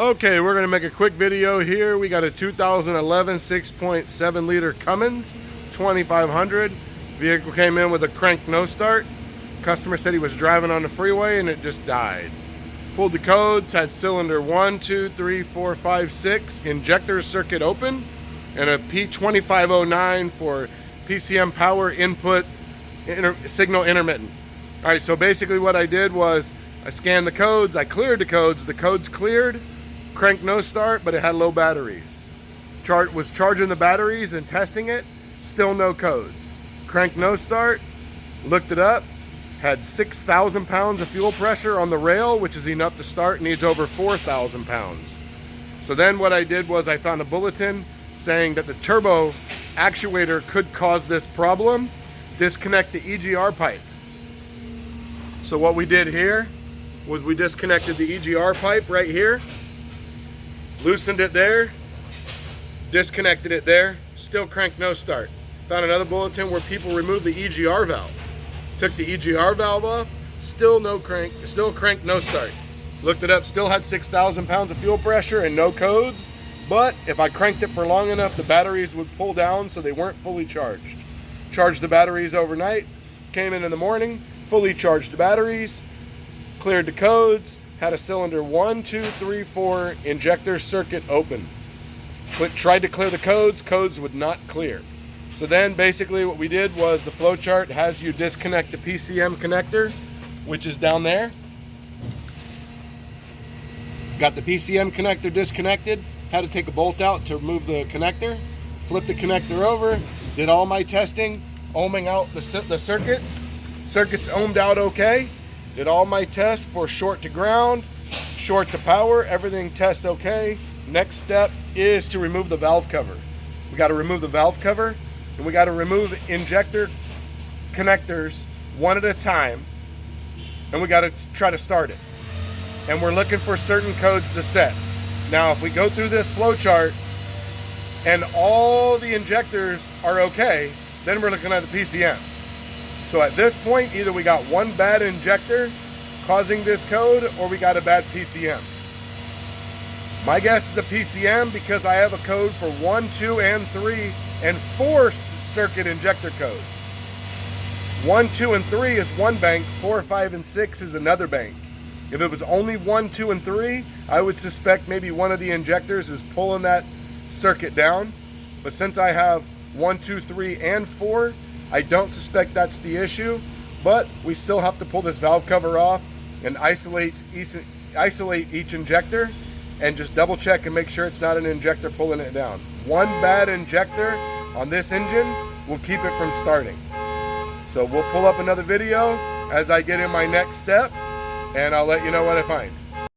Okay, we're going to make a quick video here. We got a 2011 6.7 liter Cummins 2500. Vehicle came in with a crank no start. Customer said he was driving on the freeway and it just died. Pulled the codes, had cylinder 1, 2, 3, 4, 5, 6, injector circuit open, and a P2509 for PCM power input signal intermittent. All right, so basically what I did was I scanned the codes, I cleared the codes cleared, crank no start, but it had low batteries. Was charging the batteries and testing it, still no codes. Crank no start, looked it up, had 6,000 pounds of fuel pressure on the rail, which is enough to start, needs over 4,000 pounds. So then what I did was I found a bulletin saying that the turbo actuator could cause this problem. Disconnect the EGR pipe. So what we did here was we disconnected the EGR pipe right here, loosened it there, disconnected it there, still crank no start. Found another bulletin where people removed the EGR valve. Took the EGR valve off, still crank no start. Looked it up, still had 6,000 pounds of fuel pressure and no codes, but if I cranked it for long enough, the batteries would pull down so they weren't fully charged. Charged the batteries overnight, came in the morning, fully charged the batteries, cleared the codes, had a cylinder 1, 2, 3, 4 injector circuit open. Tried to clear the codes would not clear. So then basically what we did was the flow chart has you disconnect the PCM connector, which is down there. Got the PCM connector disconnected, had to take a bolt out to remove the connector, flip the connector over, did all my testing, ohming out the circuits. Circuits ohmed out okay. Did all my tests for short to ground, short to power, everything tests okay. Next step is to remove the valve cover. We got to remove the valve cover, and we got to remove the injector connectors one at a time, and we got to try to start it. And we're looking for certain codes to set. Now, if we go through this flow chart and all the injectors are okay, then we're looking at the PCM. So at this point, either we got one bad injector causing this code, or we got a bad PCM. My guess is a PCM because I have a code for 1, 2, and 3, and 4 circuit injector codes. 1, 2, and 3 is one bank, 4, 5, and 6 is another bank. If it was only 1, 2, and 3, I would suspect maybe one of the injectors is pulling that circuit down. But since I have 1, 2, 3, and 4, I don't suspect that's the issue. But we still have to pull this valve cover off and isolate each injector and just double check and make sure it's not an injector pulling it down. One bad injector on this engine will keep it from starting. So we'll pull up another video as I get in my next step, and I'll let you know what I find.